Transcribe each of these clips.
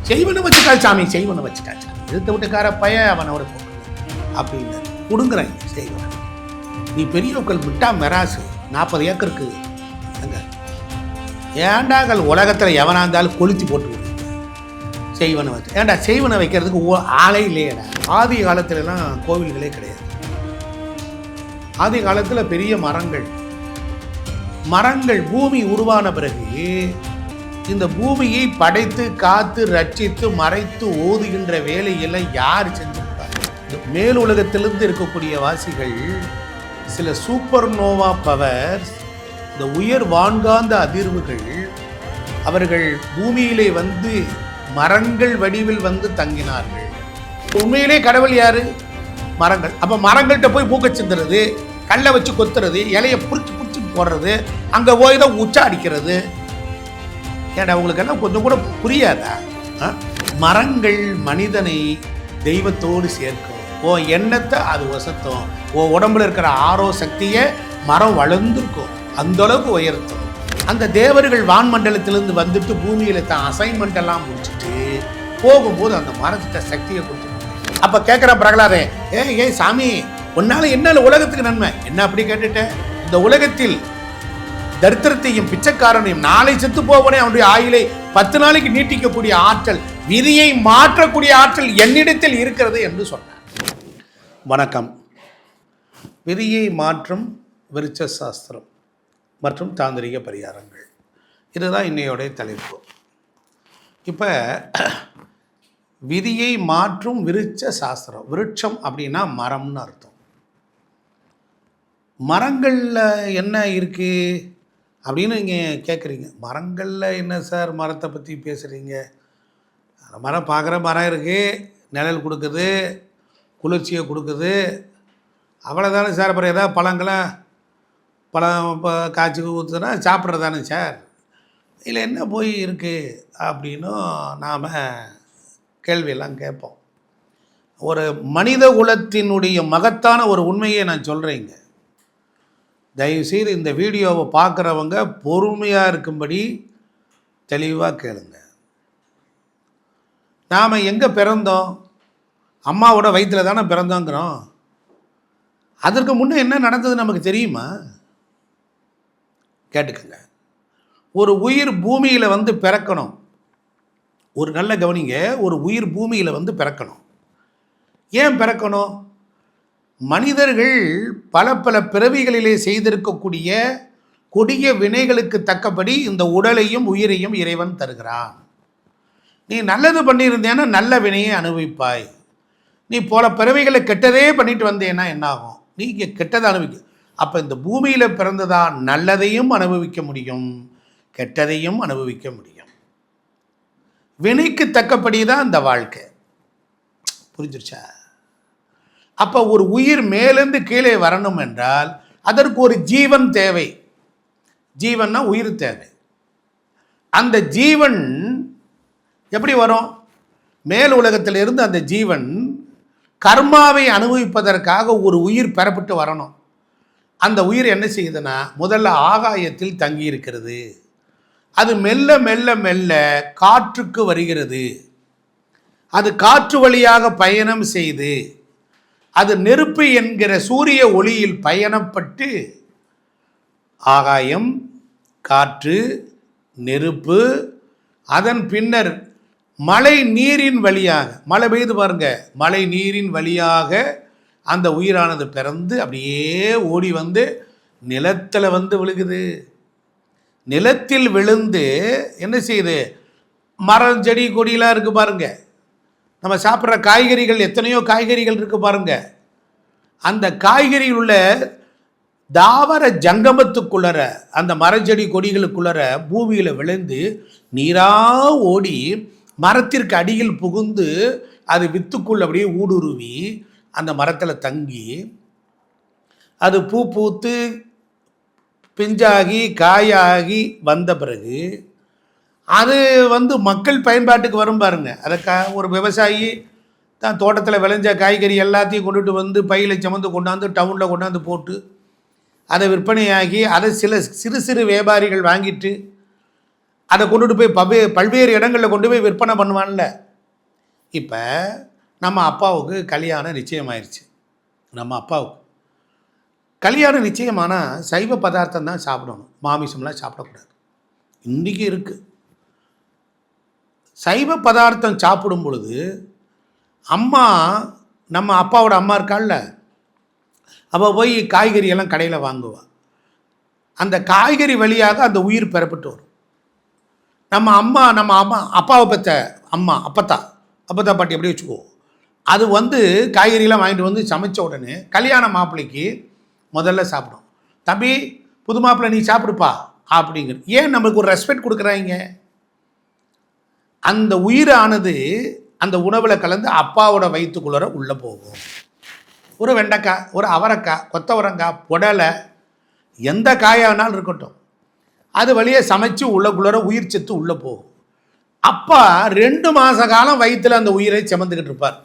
செய்வனை வச்சுட்டா சாமி, செய்வனை வச்சுட்டா சாமி, எடுத்த விட்டுக்கார பையன் அவனோட போட்டு அப்படின்னு கொடுங்குறாங்க செய்வனை. நீ பெரியவர்கள் விட்டா மெராசு 40 ஏக்கருக்கு அங்க ஏண்டாங்கள் உலகத்தில் எவனா இருந்தாலும் கொளுத்தி போட்டு செய்வனை வச்சு. ஏண்டா செய்வனை வைக்கிறதுக்கு ஆளே இல்லையடா. ஆதி காலத்துலலாம் கோவில்களே கிடையாது. ஆதி காலத்தில் பெரிய மரங்கள் பூமி உருவான பிறகு இந்த பூமியை படைத்து காத்து ரட்சித்து மறைத்து ஓதுகின்ற வேலையெல்லாம் யார் செஞ்சிருப்பாங்க? மேல் உலகத்திலிருந்து இருக்கக்கூடிய வாசிகள் சில சூப்பர் நோவா பவர்ஸ், இந்த உயர் வான்காந்த அதிர்வுகள் அவர்கள் பூமியிலே வந்து மரங்கள் வடிவில் வந்து தங்கினார்கள். உண்மையிலே கடவுள் யாரு? மரங்கள். அப்போ மரங்கள்கிட்ட போய் பூக்க சிந்துறது, கல்லை வச்சு கொத்துறது, இலையை புடிச்சு போடுறது, அங்கே போய் தான் உச்சா அடிக்கிறது. ஏன்னா உங்களுக்கெல்லாம் கொஞ்சம் கூட புரியாதா? மரங்கள் மனிதனை தெய்வத்தோடு சேர்க்கும். ஓ எண்ணத்தை அது வசத்தும். ஓ உடம்புல இருக்கிற ஆரோ சக்தியை மரம் வளர்ந்துருக்கும், அந்த அளவுக்கு உயர்த்தும். அந்த தேவர்கள் வான்மண்டலத்திலிருந்து வந்துட்டு பூமியில தான் அசைன்மெண்ட் எல்லாம் முடிச்சுட்டு போகும்போது அந்த மரத்திட்ட சக்தியை கொடுத்து. அப்ப கேட்கிற பிரகலாதே, ஏ சாமி, உன்னால என்ன உலகத்துக்கு நன்மை என்ன? அப்படி கேட்டுட்டேன். இந்த உலகத்தில் தரித்திரத்தையும் பிச்சைக்காரனையும் நாளை செத்து போவனே அவனுடைய ஆயுளை 10 நாளைக்கு நீட்டிக்கக்கூடிய ஆற்றல், விதியை மாற்றக்கூடிய ஆற்றல் என்னிடத்தில் இருக்கிறது என்று சொன்னார். வணக்கம். விதியை மாற்றும் விருட்ச சாஸ்திரம் மற்றும் தாந்திரிக பரிகாரங்கள், இதுதான் இன்னையோடைய தலைப்பு. இப்போ விதியை மாற்றும் விருட்ச சாஸ்திரம். விருட்சம் அப்படின்னா மரம்னு அர்த்தம். மரங்களில் என்ன இருக்குது அப்படின்னு நீங்கள் கேட்குறீங்க. மரங்களில் என்ன சார், மரத்தை பற்றி பேசுகிறீங்க? மரம் பார்க்குற மரம் இருக்குது, நிழல் கொடுக்குது, குளிர்ச்சியை கொடுக்குது, அவ்வளோதானே சார். அப்புறம் ஏதாவது பழம் இப்போ காய்ச்சி ஊற்றுனா சாப்பிட்றதானே சார், இதில் என்ன போய் இருக்குது அப்படின்னும் நாம் கேள்வியெல்லாம் கேட்போம். ஒரு மனித குலத்தினுடைய மகத்தான ஒரு உண்மையை நான் சொல்கிறேங்க. தயவுசெய்து இந்த வீடியோவை பார்க்குறவங்க பொறுமையாக இருக்கும்படி தெளிவாக கேளுங்க. நாம் எங்கே பிறந்தோம்? அம்மாவோட வயிற்றில் தானே பிறந்தோங்கிறோம். அதற்கு முன்னே என்ன நடந்தது நமக்கு தெரியுமா? கேட்டுக்கங்க. ஒரு உயிர் பூமியில் வந்து பிறக்கணும். ஒரு நல்ல கவனிங்க, ஒரு உயிர் பூமியில் வந்து பிறக்கணும். ஏன் பிறக்கணும்? மனிதர்கள் பல பிறவிகளிலே செய்திருக்கக்கூடிய கொடிய வினைகளுக்கு தக்கபடி இந்த உடலையும் உயிரையும் இறைவன் தருகிறான். நீ நல்லது பண்ணியிருந்தேன்னா நல்ல வினையை அனுபவிப்பாய். நீ போல பிறவிகளை கெட்டதே பண்ணிட்டு வந்தேன்னா என்ன ஆகும்? நீங்கள் கெட்டதை அனுபவிக்க. அப்போ இந்த பூமியில் பிறந்ததான் நல்லதையும் அனுபவிக்க முடியும், கெட்டதையும் அனுபவிக்க முடியும். வினைக்கு தக்கபடி தான் இந்த வாழ்க்கை. புரிஞ்சிருச்சா? அப்போ ஒரு உயிர் மேலேருந்து கீழே வரணும் என்றால் அதற்கு ஒரு ஜீவன் தேவை. ஜீவன்னா உயிர் தேவை. அந்த ஜீவன் எப்படி வரும்? மேல் உலகத்திலிருந்து அந்த ஜீவன் கர்மாவை அனுபவிப்பதற்காக ஒரு உயிர் பெறப்பட்டு வரணும். அந்த உயிர் என்ன செய்யுதுன்னா, முதல்ல ஆகாயத்தில் தங்கி இருக்கிறது. அது மெல்ல மெல்ல மெல்ல காற்றுக்கு வருகிறது. அது காற்று வழியாக பயணம் செய்து அது நெருப்பு என்கிற சூரிய ஒளியில் பயணப்பட்டு ஆகாயம், காற்று, நெருப்பு, அதன் பின்னர் மழை நீரின் வழியாக, மழை பெய்து பாருங்க, மழை நீரின் வழியாக அந்த உயிரானது பிறந்து அப்படியே ஓடி வந்து நிலத்தில் வந்து விழுகுது. நிலத்தில் விழுந்து என்ன செய்யுது? மரம், செடி, கொடியெல்லாம் இருக்குது பாருங்க. நம்ம சாப்பிட்ற காய்கறிகள், எத்தனையோ காய்கறிகள் இருக்குது பாருங்க. அந்த காய்கறியில் உள்ள தாவர ஜங்கமத்துக்குள்ளற, அந்த மரச்செடி கொடிகளுக்குள்ளற பூமியில் விழுந்து நீராக ஓடி மரத்திற்கு அடியில் புகுந்து அது வித்துக்குள்ள அப்படியே ஊடுருவி அந்த மரத்தில் தங்கி அது பூ பூத்து பிஞ்சாகி காயாகி வந்த பிறகு அது வந்து மக்கள் பயன்பாட்டுக்கு வரும் பாருங்க. அதை ஒரு விவசாயி தான் தோட்டத்தில் விளைஞ்ச காய்கறி எல்லாத்தையும் கொண்டுட்டு வந்து பையில சுமந்து கொண்டாந்து டவுனில் கொண்டாந்து போட்டு அதை விற்பனையாகி அதை சிறு சிறு வியாபாரிகள் வாங்கிட்டு அதை கொண்டுட்டு போய் பல்வேறு இடங்களில் கொண்டு போய் விற்பனை பண்ணுவான்ல. இப்போ நம்ம அப்பாவுக்கு கல்யாணம் நிச்சயமாயிருச்சு. நம்ம அப்பாவுக்கு கல்யாணம் நிச்சயமானால் சைவ பதார்த்தம் தான் சாப்பிடணும், மாமிசம்லாம் சாப்பிடக்கூடாது. இன்றைக்கி இருக்குது. சைவ பதார்த்தம் சாப்பிடும் பொழுது அம்மா, நம்ம அப்பாவோட அம்மா இருக்காள்ல, அவள் போய் காய்கறியெல்லாம் கடையில் வாங்குவாள். அந்த காய்கறி வழியாக அந்த உயிர் பெறப்பட்டு வரும். நம்ம அம்மா அப்பாவை பெற்ற அம்மா, அப்பத்தா பாட்டி எப்படி வச்சுக்குவோம். அது வந்து காய்கறியெல்லாம் வாங்கிட்டு வந்து சமைச்ச உடனே கல்யாண மாப்பிள்ளைக்கு முதல்ல சாப்பிடும். தம்பி, புது மாப்பிள்ளை நீ சாப்பிடுப்பா அப்படிங்கிற. ஏன் நம்மளுக்கு ஒரு ரெஸ்பெக்ட் கொடுக்குறாங்க. அந்த உயிரானது அந்த உணவில் கலந்து அப்பாவோட வயிற்றுக்குள்ளே உள்ளே போகும். ஒரு வெண்டைக்காய், ஒரு அவரைக்காய், கொத்தவரங்காய், புடலை, எந்த காயானாலும் இருக்கட்டும், அது வழியாக சமைச்சு உள்ளக்குள்ளே உயிர் சத்து உள்ளே போகும். அப்பா 2 மாத காலம் வயிற்றில் அந்த உயிரை சுமந்துக்கிட்டு இருப்பார்.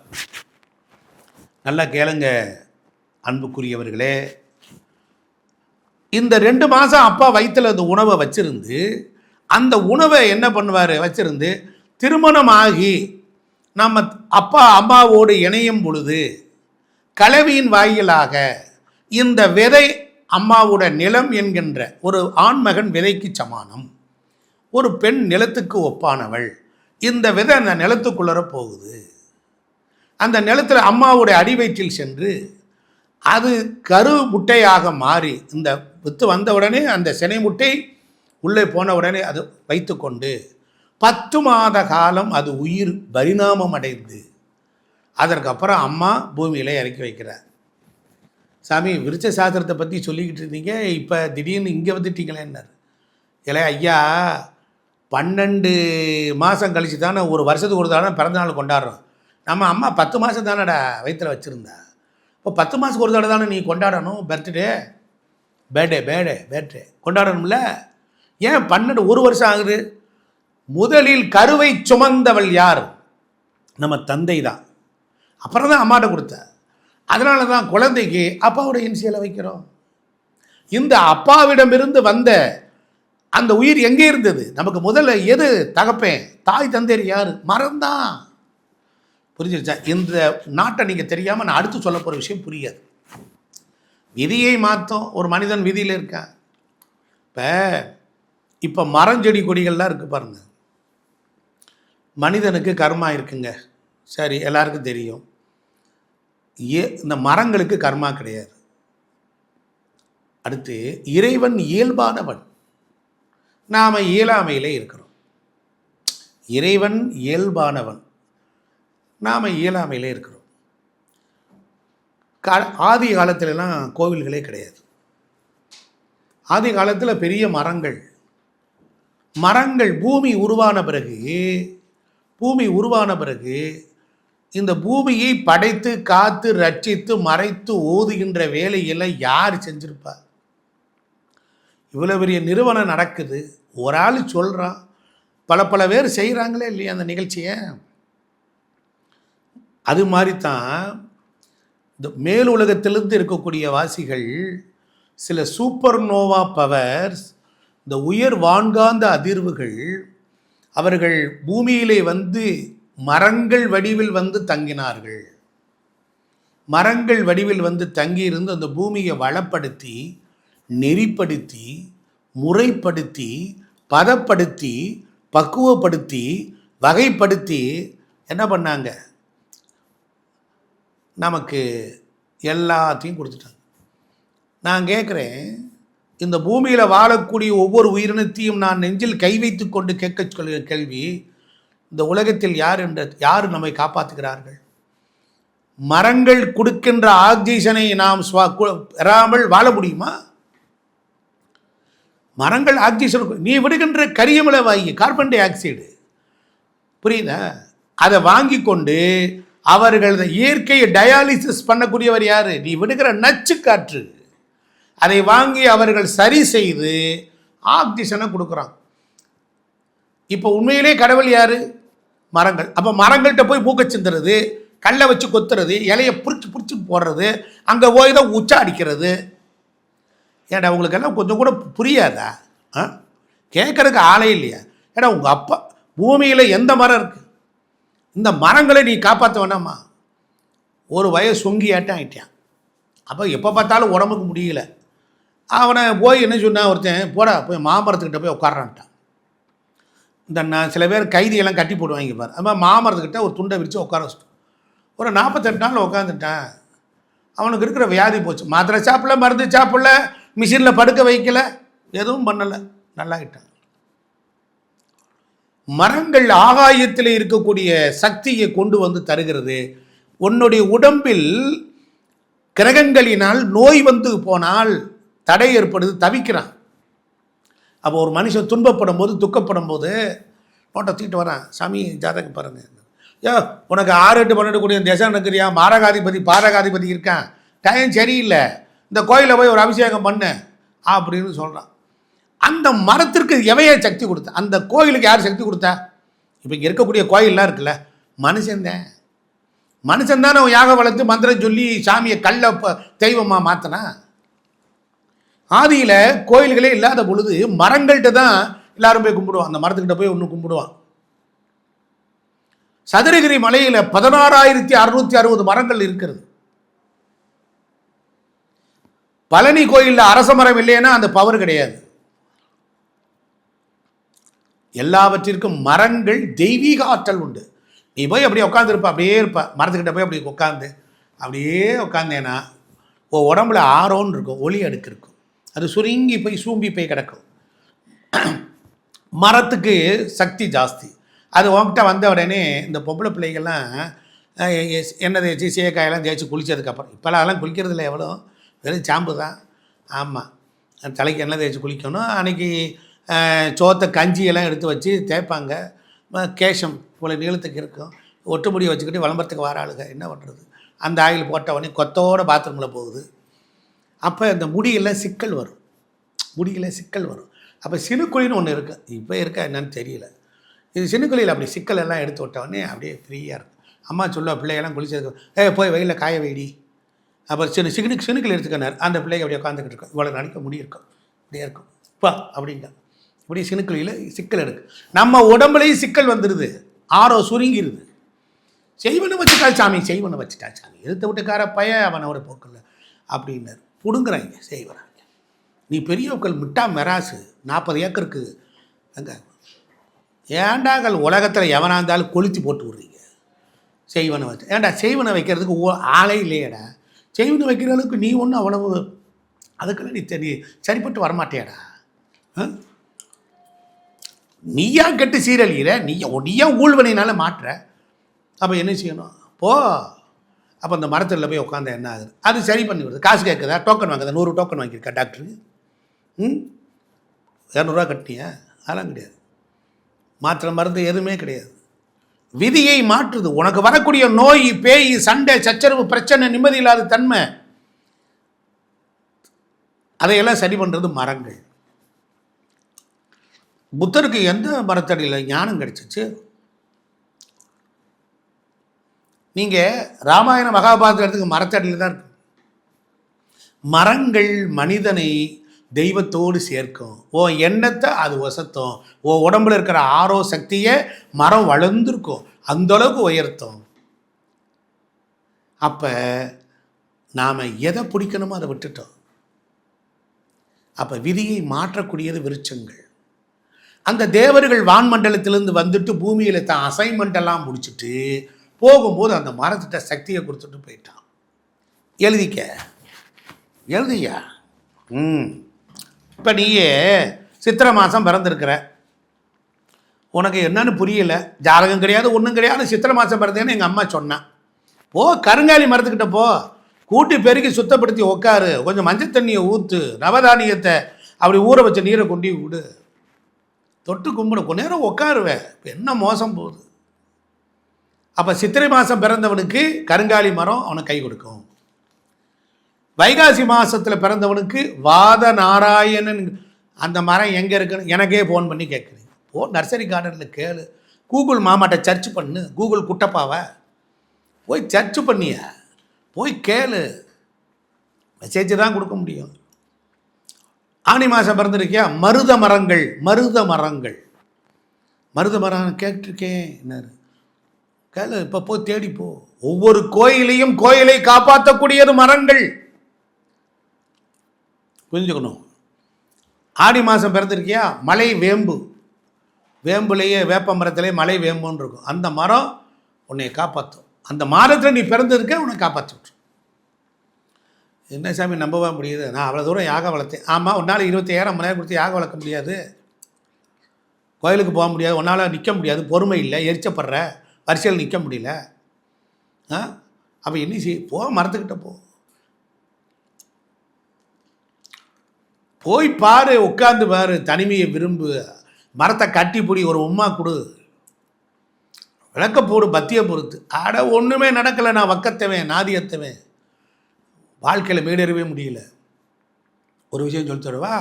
நல்லா கேளுங்க அன்புக்குரியவர்களே, இந்த 2 மாதம் அப்பா வயிற்றில் அந்த உணவை வச்சிருந்து, அந்த உணவை என்ன பண்ணுவார், வச்சிருந்து திருமணமாகி நம்ம அப்பா அம்மாவோடு இணையும் பொழுது கலவியின் வாயிலாக இந்த விதை அம்மாவோட நிலம் என்கின்ற ஒரு ஆண்மகன் விதைக்கு சமானம், ஒரு பெண் நிலத்துக்கு ஒப்பானவள். இந்த விதை அந்த நிலத்துக்குள்ளர போகுது. அந்த நிலத்தில் அம்மாவுடைய அடிவயிற்றில் சென்று அது கரு முட்டையாக மாறி, இந்த வித்து வந்த உடனே அந்த சினை முட்டை உள்ளே போன உடனே அது வைத்து கொண்டு 10 மாத காலம் அது உயிர் பரிணாமம் அடைந்து அதற்கப்புறம் அம்மா பூமியில் இறக்கி வைக்கிறார். சாமி, விருட்ச சாஸ்திரத்தை பற்றி சொல்லிக்கிட்டு இருந்தீங்க, இப்போ திடீர்னு இங்கே வந்துட்டீங்களேன்னார். இல்லை ஐயா, 12 மாதம் கழிச்சு தானே, ஒரு வருஷத்துக்கு ஒரு தானே பிறந்தநாள் கொண்டாடுறோம். நம்ம அம்மா 10 மாதம் தானடா வயிற்றில் வச்சுருந்தா. இப்போ 10 மாதத்துக்கு ஒரு தடவை தானே நீ கொண்டாடணும். பேர்டே கொண்டாடணும்ல. ஏன் 12 1 வருஷம் ஆகுது? முதலில் கருவை சுமந்தவள் யார்? நம்ம தந்தை தான். அப்புறம் தான் அம்மாட்ட கொடுத்த. அதனால தான் குழந்தைக்கு அப்பாவோட இனிஷியலை வைக்கிறோம். இந்த அப்பாவிடமிருந்து வந்த அந்த உயிர் எங்கே இருந்தது? நமக்கு முதல்ல எது தகப்பேன், தாய் தந்தையர் யார்? மரம்தான். புரிஞ்சிருச்சா? இந்த நாட்டை நீங்கள் தெரியாமல் நான் அடுத்து சொல்ல போகிற விஷயம் புரியாது. விதியை மாற்றும் ஒரு மனிதன் விதியில் இருக்கான். இப்போ மரம் செடி கொடிகள்லாம் இருக்குது பாருங்கள். மனிதனுக்கு கர்மா இருக்குங்க, சரி, எல்லாருக்கும் தெரியும். இந்த மரங்களுக்கு கர்மா கிடையாது. அடுத்து இறைவன் இயல்பானவன், நாம் இயலாமையிலே இருக்கிறோம். இறைவன் இயல்பானவன், நாம் இயலாமையிலே இருக்கிறோம். ஆதி காலத்திலலாம் கோவில்களே கிடையாது. ஆதி காலத்தில் பெரிய மரங்கள் பூமி உருவான பிறகு இந்த பூமியை படைத்து காத்து ரட்சித்து மறைத்து ஓதுகின்ற வேலையெல்லாம் யார் செஞ்சிருப்பா? இவ்வளோ பெரிய நிறுவனம் நடக்குது, ஒரு ஆள் சொல்கிறான், பல பேர் செய்கிறாங்களே இல்லையா அந்த நிகழ்ச்சியை. அது மாதிரி தான் இந்த மேல் உலகத்திலிருந்து இருக்கக்கூடிய வாசிகள் சில சூப்பர் நோவா பவர்ஸ், இந்த உயர் வான்காந்த அதிர்வுகள், அவர்கள் பூமியிலே வந்து மரங்கள் வடிவில் வந்து தங்கினார்கள். மரங்கள் வடிவில் வந்து தங்கியிருந்து அந்த பூமியை வளப்படுத்தி, நெறிப்படுத்தி, முறைப்படுத்தி, பதப்படுத்தி, பக்குவப்படுத்தி, வகைப்படுத்தி என்ன பண்ணாங்க? நமக்கு எல்லாத்தையும் கொடுத்துட்டாங்க. நான் கேட்குறேன், இந்த பூமியில் வாழக்கூடிய ஒவ்வொரு உயிரினத்தையும் நான் நெஞ்சில் கை வைத்து கொண்டு கேட்க சொல்கிற கேள்வி, இந்த உலகத்தில் யார் நம்மை காப்பாற்றுகிறார்கள்? மரங்கள் கொடுக்கின்ற ஆக்சிஜனை நாம் பெறாமல் வாழ முடியுமா? மரங்கள் ஆக்சிஜன், நீ விடுகின்ற கரியமில வாயு, கார்பன் டை ஆக்சைடு, புரியுதா? அதை வாங்கி கொண்டு அவர்கள் இயற்கையை டயாலிசிஸ் பண்ணக்கூடியவர் யார்? நீ விடுகிற நச்சு காற்று, அதை வாங்கி அவர்கள் சரி செய்து ஆக்சிஜனை கொடுக்குறாங்க. இப்போ உண்மையிலே கடவுள் யார்? மரங்கள். அப்போ மரங்கள்கிட்ட போய் மூக்க சிந்துறது, கல்லை வச்சு கொத்துறது, இலையை பிடிச்சி போடுறது, அங்கே போய் தான் உச்சா அடிக்கிறது. ஏடா உங்களுக்கெல்லாம் கொஞ்சம் கூட புரியாதா? கேட்குறதுக்கு ஆளே இல்லையா? ஏன்னா உங்கள் அப்பா பூமியில் எந்த மரம் இருக்குது, இந்த மரங்களை நீ காப்பாற்ற வேணாமா? ஒரு வயசு சொங்கியாட்டம் ஆகிட்டான். அப்போ எப்போ பார்த்தாலும் உடம்புக்கு முடியல. அவனை போய் என்ன சொன்னான் ஒருத்தன், போடா போய் மாமரத்துக்கிட்ட போய் உட்காரான்ட்டான். நான் சில பேர் கைதியெல்லாம் கட்டி போடுவாங்க பாரு, அது மாதிரி மாமரத்துக்கிட்ட ஒரு துண்டை விரித்து உட்கார வச்சுட்டோம். ஒரு 48 நாள் உட்காந்துட்டான். அவனுக்கு இருக்கிற வியாதி போச்சு. மாத்திரை சாப்பிடல, மருந்து சாப்பிடல, மிஷினில் படுக்க வைக்கல, எதுவும் பண்ணலை, நல்லாகிட்டான். மரங்கள் ஆகாயத்தில் இருக்கக்கூடிய சக்தியை கொண்டு வந்து தருகிறது. உன்னுடைய உடம்பில் கிரகங்களினால் நோய் வந்து போனால் தடை ஏற்படுது, தவிக்கிறான். அப்போ ஒரு மனுஷன் துன்பப்படும் போது, துக்கப்படும் போது நோட்டை தூக்கிட்டு வரான், சாமி ஜாதகம் பாருங்க, ஏ உனக்கு 6, 8, 12 கூடிய தேசம் இருக்கிறியா, மாரகாதிபதி பாரகாதிபதி இருக்கான், டைம் சரியில்லை, இந்த கோயிலில் போய் ஒரு அபிஷேகம் பண்ணு அப்படின்னு சொல்கிறான். அந்த மரத்திற்கு எவைய சக்தி கொடுத்தா? அந்த கோயிலுக்கு யார் சக்தி கொடுத்தா? இப்போ இங்கே இருக்கக்கூடிய கோயிலெலாம் இருக்குல்ல, மனுஷன்தான். மனுஷன் தானே யாக வளர்த்து மந்திரம் சொல்லி சாமியை கல்ல தெய்வமாக மாற்றினா. ஆதியில் கோயில்களே இல்லாத பொழுது மரங்கள்கிட்ட தான் எல்லாரும் போய் கும்பிடுவான். அந்த மரத்துக்கிட்ட போய் ஒன்று கும்பிடுவான். சதுரகிரி மலையில் 16,660 மரங்கள் இருக்கிறது. பழனி கோயிலில் அரச மரம் இல்லைன்னா அந்த பவர் கிடையாது. எல்லாவற்றிற்கும் மரங்கள் தெய்வீக ஆற்றல் உண்டு. நீ போய் அப்படியே உட்காந்துருப்ப, அப்படியே இருப்ப, மரத்துக்கிட்ட போய் அப்படி உட்காந்து அப்படியே உட்காந்தேன்னா உடம்புல ஆரோன்னு இருக்கும், ஒளி அடுக்கு இருக்கும், அது சுருங்கி போய் சூம்பி போய் கிடக்கும். மரத்துக்கு சக்தி ஜாஸ்தி. அது உங்ககிட்ட வந்த உடனே இந்த பொம்பளை பிள்ளைகள்லாம் எண்ணெய் தேய்ச்சி சீயக்காயெல்லாம் தேய்ச்சி குளித்ததுக்கப்புறம், இப்போலாம் அதெல்லாம் குளிக்கிறது இல்லை, எவ்வளோ வெறும் சாம்பு தான். ஆமாம், தலைக்கு எண்ணெய் தேய்ச்சி குளிக்கணும். அன்றைக்கி சோத்தை கஞ்சியெல்லாம் எடுத்து வச்சு தேய்ப்பாங்க. கேஷம் இவ்வளோ நீளத்துக்கு இருக்கும், ஒட்டு முடியை வச்சுக்கிட்டு விளம்பரத்துக்கு வர ஆளுங்க என்ன பண்ணுறது? அந்த ஆயில் போட்ட உடனே கொத்தோடு பாத்ரூமில் போகுது. அப்போ இந்த முடியெல்லாம் சிக்கல் வரும், முடியெல்லாம் சிக்கல் வரும். அப்போ சினுக்குழின்னு ஒன்று இருக்குது, இப்போ இருக்கா என்னன்னு தெரியல. இது சினுக்குழியில் அப்படி சிக்கல் எல்லாம் எடுத்து விட்டவொடனே அப்படியே ஃப்ரீயாக இருக்கும். அம்மா சொல்லுவா, பிள்ளைகள்லாம் குளிச்சதுக்கு போய் வெயிலில் காய வைடி. அப்புறம் சினுக்கள் எடுத்துக்கினார். அந்த பிள்ளைங்க அப்படியே உட்காந்துக்கிட்டு இருக்கும், இவ்வளோ நினைக்க முடியிருக்கும், இப்படியே இருக்கும் பா அப்படிங்க. இப்படி சினுக்குழியில் சிக்கல் எடுக்கு. நம்ம உடம்புலையும் சிக்கல் வந்துடுது, ஆரோ சுருங்கிடுது. செய்வனை வச்சுட்டா சாமி, செய்வனை வச்சுட்டா சாமி, எடுத்த விட்டுக்கார பைய அவன் அவரை போக்கல அப்படின்னாரு. பிடுங்குறாங்க செய்வனாங்க. நீ பெரியவர்கள் மிட்டா மெராசு 40 ஏக்கருக்கு அங்கே ஏண்டாங்கள் உலகத்தில் எவனாக இருந்தாலும் கொளுத்தி போட்டு விட்றீங்க. செய்வனை வச்சு ஏன்டா செய்வனை வைக்கிறதுக்கு ஆளே இல்லையடா. செய்வனை வைக்கிற அளவுக்கு நீ ஒன்றும் அவ்வளவு அதுக்கெல்லாம் நீ சரிப்பட்டு வரமாட்டேடா. நீயா கெட்டு சீரழிகிற, நீயா ஊழ்வனையினால மாட்டுற. அப்போ என்ன செய்யணும்? போ. அப்போ அந்த மரத்தில் போய் உட்காந்தா என்ன ஆகுது? அது சரி பண்ணி விடுது. காசு கேட்குதா? டோக்கன் வாங்குதா? 100 டோக்கன் வாங்கியிருக்கா டாக்டருக்கு? 200 கட்டினியா? அதெல்லாம் கிடையாது. மாத்திரை மருந்து எதுவுமே கிடையாது. விதியை மாற்றுது. உனக்கு வரக்கூடிய நோய், பேய், சண்டை, சச்சரவு, பிரச்சனை, நிம்மதி இல்லாத தன்மை, அதையெல்லாம் சரி பண்ணுறது மரங்கள். புத்தருக்கு எந்த மரத்தடியில் ஞானம் கிடைச்சிச்சு? நீங்கள் ராமாயண மகாபாரதத்துக்கு மரத்தடியில் தான் இருக்கு. மரங்கள் மனிதனை தெய்வத்தோடு சேர்க்கும். எண்ணத்தை அது வசத்தும். உடம்புல இருக்கிற ஆரோ சக்தியை மரம் வளர்ந்துருக்கும், அந்தளவுக்கு உயர்த்தும். அப்போ நாம் எதை பிடிக்கணுமோ அதை விட்டுட்டோம். அப்போ விதியை மாற்றக்கூடியது விருட்சங்கள். அந்த தேவர்கள் வான்மண்டலத்திலேருந்து வந்துட்டு பூமியில் தான் அசைன்மெண்டெல்லாம் முடிச்சுட்டு போகும்போது அந்த மரத்திட்ட சக்தியை கொடுத்துட்டு போயிட்டான். எழுதியா? இப்போ நீயே சித்திரை மாதம் பிறந்திருக்கிற, உனக்கு என்னன்னு புரியல, ஜாதகம் கிடையாது, ஒன்றும் கிடையாது, சித்திரை மாதம் பிறந்தேன்னு எங்கள் அம்மா சொன்னான். போ, கருங்காலி மரத்துக்கிட்ட போ, கூட்டி பெருக்கி சுத்தப்படுத்தி உட்காரு, கொஞ்சம் மஞ்சள் தண்ணியை ஊற்று, நவதானியத்தை அப்படி ஊற வச்ச நீரை கொண்டு விடு, தொட்டு கும்பிடு, கொஞ்ச நேரம் உட்காருவேன். இப்போ என்ன மோசம் போகுது? அப்போ சித்திரை மாதம் பிறந்தவனுக்கு கருங்காலி மரம் அவனுக்கு கை கொடுக்கும். வைகாசி மாதத்தில் பிறந்தவனுக்கு வாத நாராயணன் அந்த மரம் எங்கே இருக்குன்னு எனக்கே ஃபோன் பண்ணி கேட்குறீங்க. நர்சரி கார்டனில் கேளு, கூகுள் மாமாட்ட சர்ச் பண்ணு, கூகுள் குட்டப்பாவை போய் சர்ச் பண்ணிய போய் கேளு, மெசேஜ் தான் கொடுக்க முடியும். ஆனி மாதம் பிறந்திருக்கியா? மருத மரங்கள் மருது மரம் கேட்டிருக்கேன் என்னாரு, கேளு, இப்போ போய் தேடிப்போ. ஒவ்வொரு கோயிலையும் கோயிலை காப்பாற்றக்கூடியது மரங்கள். புரிஞ்சுக்கணும். ஆடி மாதம் பிறந்திருக்கியா, மலை வேம்பு, வேம்புலேயே வேப்ப மரத்துலேயே மலை வேம்புன்னு இருக்கும். அந்த மரம் உன்னை காப்பாற்றும். அந்த மாதத்தில் நீ பிறந்திருக்க, உன்னை காப்பாற்றி விட்ரு. என்ன சாமி நம்பவே முடியுது? நான் அவ்வளோ தூரம் யாகம் வளர்த்தேன். ஆமாம், உன்னால் 25,000 மணி நேரம் கொடுத்து யாகம் வளர்க்க முடியாது, கோயிலுக்கு போக முடியாது, உன்னால் நிற்க முடியாது, பொறுமை இல்லை, எரிச்சப்படுற, வரிசையில் நிற்க முடியல. அப்போ என்ன செய்? போ, மரத்துக்கிட்ட போ, போய் பாரு, உட்காந்து பாரு, தனிமையை விரும்பு, மரத்தை கட்டி பிடி, ஒரு உம்மா கொடு, விளக்க போடு, பத்தியை பொறுத்து. அட ஒன்றுமே நடக்கலை, நான் வக்கத்தவன், நாதியத்தவன், வாழ்க்கையில் மேடேறவே முடியல. ஒரு விஷயம் சொல்லி தருவா.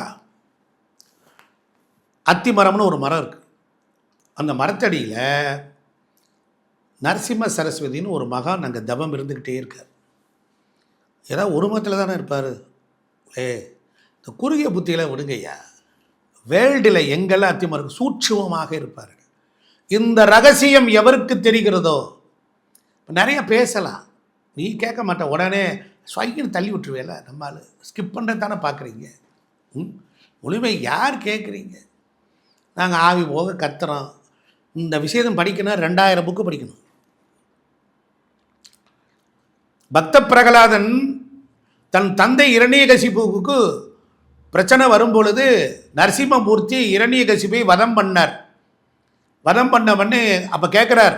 அத்தி மரம்னு ஒரு மரம் இருக்குது. அந்த மரத்தடியில் நரசிம்ம சரஸ்வதினு ஒரு மகான் அங்கே தவம் இருந்துக்கிட்டே இருக்கார். ஏதாவது ஒரு மதத்தில் தானே இருப்பார். இந்த குறுகிய புத்தியில் விடுங்கய்யா, வேர்ல்டில் எங்கெல்லாம் அத்தி மரம் சூட்சுமமாக இருப்பார்கள். இந்த ரகசியம் எவருக்கு தெரிகிறதோ, நிறைய பேசலாம், நீ கேட்க மாட்ட, உடனே ஸ்வைக்குன்னு தள்ளி விட்டுருவேல. நம்மளால் ஸ்கிப் பண்ணுறது தானே பார்க்குறீங்க. முழுமை யார் கேட்குறீங்க? நாங்கள் ஆவி போக கத்துறோம். இந்த விஷயம் படிக்கணும், 2000 புக்கு படிக்கணும். பக்த பிரகலாதன் தன் தந்தை இரணியகசிபுவுக்கு பிரச்சனை வரும்பொழுது நரசிம்மமூர்த்தி இரணியகசிபை வதம் பண்ணார். வதம் பண்ணவொடனே அப்போ கேட்குறார்,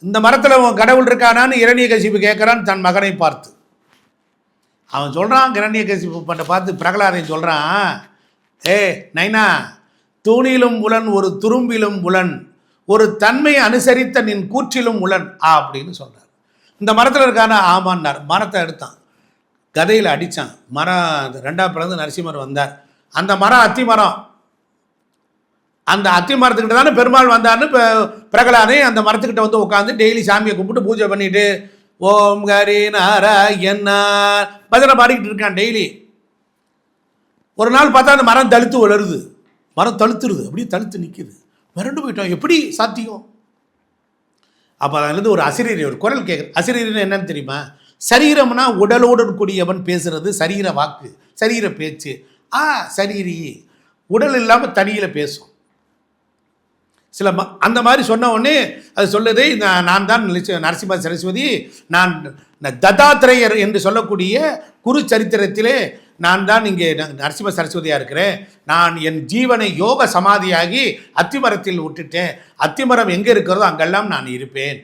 இந்த மரத்தில் உன் கடவுள் இருக்கானான்னு இரணியகசிபு கேட்குறான் தன் மகனை பார்த்து. அவன் சொல்கிறான், இரணியகசிபு பண்ண பார்த்து பிரகலாதன் சொல்கிறான், நைனா, தூணிலும் உலன் ஒரு துரும்பிலும் உலன், ஒரு தன்மை அனுசரித்த நின் கூற்றிலும் உலன் அப்படின்னு சொல்கிறார். இந்த மரத்தில் இருக்கானா? ஆமான்னார். மரத்தை எடுத்தான், கதையில் அடித்தான், மரம் 2ஆக பிளந்து நரசிம்மர் வந்தார். அந்த மரம் அத்தி மரம். அந்த அத்தி மரத்துக்கிட்ட தானே பெருமாள் வந்தார்னு பிரகலாதே அந்த மரத்துக்கிட்ட வந்து உட்காந்து டெய்லி சாமியை கும்பிட்டு பூஜை பண்ணிட்டு ஓம் கரி நாராயணா பஜனை பாடிக்கிட்டு இருக்கான் டெய்லி. ஒரு நாள் பார்த்தா அந்த மரம் தழுத்து வளருது, மரம் தழுத்துருது, அப்படியே தழுத்து நிற்கிது. மிரண்டு போயிட்டோம், எப்படி சாத்தியம்? அப்போ அதுலேருந்து ஒரு அசிரியர் ஒரு குரல் கேட்குற. அசிரியர்னு என்னன்னு தெரியுமா? சரீரம்னா உடலோடு கூடியவன் பேசுறது சரீர வாக்கு, சரீர பேச்சு. சரீரி உடல் இல்லாமல் தனியில் பேசும். சில அந்த மாதிரி சொன்ன உடனே அது சொல்லுது, நான் தான் நரசிம்ம சரஸ்வதி, நான் தத்தாத்திரேயர் என்று சொல்லக்கூடிய குரு சரித்திரத்திலே நான் தான் இங்கே நரசிம்ம சரஸ்வதியாக இருக்கிறேன். நான் என் ஜீவனை யோக சமாதியாகி அத்திமரத்தில் விட்டுட்டேன். அத்திமரம் எங்கே இருக்கிறதோ அங்கெல்லாம் நான் இருப்பேன்.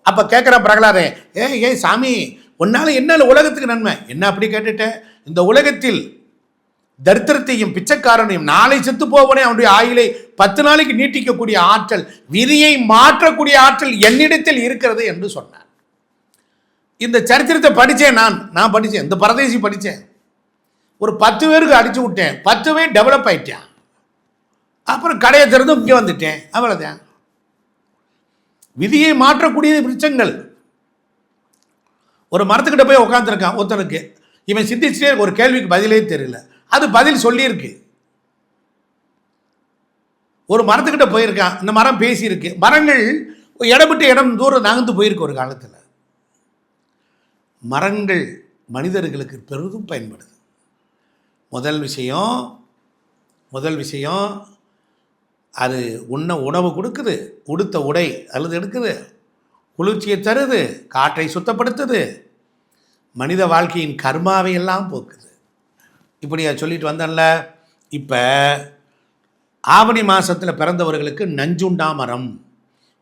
அப்போ கேட்குற பிரகலாதே, ஏய் சாமி, உன்னால் என்ன உலகத்துக்கு நன்மை? என்ன அப்படி கேட்டுட்டேன்? இந்த உலகத்தில் தரித்திரத்தையும் பிச்சைக்காரனையும் நாளை செத்து போவனே அவனுடைய ஆயுளை 10 நாளைக்கு நீட்டிக்கக்கூடிய ஆற்றல், விதியை மாற்றக்கூடிய ஆற்றல் என்னிடத்தில் இருக்கிறது என்று சொன்னார். இந்த சரித்திரத்தை படித்தேன், நான் படித்தேன், இந்த பரதேசி படித்தேன். ஒரு 10 பேருக்கு அடிச்சு விட்டேன், 10 பேர் டெவலப் ஆகிட்டேன். அப்புறம் கடையை திறந்து இங்கே வந்துட்டேன், அவ்வளோதான். விதியை மாற்றக்கூடிய விருட்சங்கள். ஒரு மரத்துக்கிட்ட போய் உட்காந்துருக்கான் ஒருத்தனுக்கு, இவன் சிந்திச்சுட்டே ஒரு கேள்விக்கு பதிலே தெரியல, அது பதில் சொல்லியிருக்கு. ஒரு மரத்துக்கிட்ட போயிருக்கான், இந்த மரம் பேசியிருக்கு. மரங்கள் இடம் விட்டு இடம் தூரம் நகர்ந்து போயிருக்கு ஒரு காலத்தில். மரங்கள் மனிதர்களுக்கு பெரிதும் பயன்படுது. முதல் விஷயம் அது உணவு கொடுக்குது, உடுத்த உடை அல்லது எடுக்குது, குளிர்ச்சியை தருது, காற்றை சுத்தப்படுத்துது, மனித வாழ்க்கையின் கர்மாவை எல்லாம் போக்குது. இப்படியா சொல்லிட்டு வந்தேன்ல. இப்போ ஆவணி மாதத்தில் பிறந்தவர்களுக்கு நஞ்சுண்டா மரம்,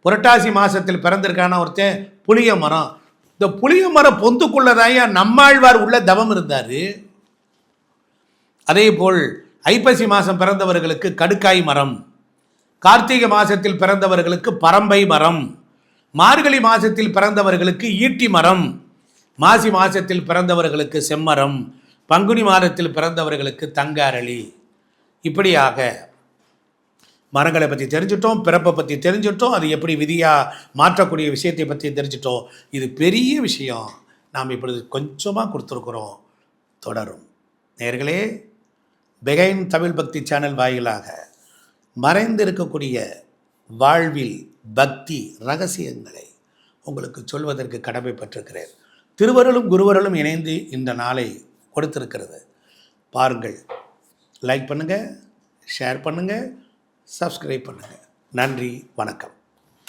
புரட்டாசி மாதத்தில் பிறந்திருக்கான ஒருத்தன் புளிய மரம். இந்த புளிய மரம் பொந்துக்குள்ளதாயா நம்மாழ்வார் உள்ள தவம் இருந்தார். அதே போல் ஐப்பசி மாதம் பிறந்தவர்களுக்கு கடுக்காய் மரம், கார்த்திகை மாதத்தில் பிறந்தவர்களுக்கு பரம்பை மரம், மார்கழி மாதத்தில் பிறந்தவர்களுக்கு ஈட்டி மரம், மாசி மாதத்தில் பிறந்தவர்களுக்கு செம்மரம், பங்குனி மாதத்தில் பிறந்தவர்களுக்கு தங்க அரளி. இப்படியாக மரங்களை பற்றி தெரிஞ்சிட்டோம், பிறப்பை பற்றி தெரிஞ்சிட்டோம், அது எப்படி விதியாக மாற்றக்கூடிய விஷயத்தை பற்றி தெரிஞ்சிட்டோம். இது பெரிய விஷயம், நாம் இப்பொழுது கொஞ்சமாக கொடுத்துருக்குறோம். தொடரும். நேயர்களே, பெகைன் தமிழ் பக்தி சேனல் வாயிலாக மறைந்து இருக்கக்கூடிய வாழ்வில் பக்தி ரகசியங்களை உங்களுக்கு சொல்வதற்கு கடமைப்பட்டிருக்கிறேன். திருவருளும் குருவருளும் இணைந்து இந்த நாளை கொடுத்திருக்கிறது. பாருங்கள், லைக் பண்ணுங்கள், ஷேர் பண்ணுங்கள், சப்ஸ்கிரைப் பண்ணுங்கள். நன்றி, வணக்கம்.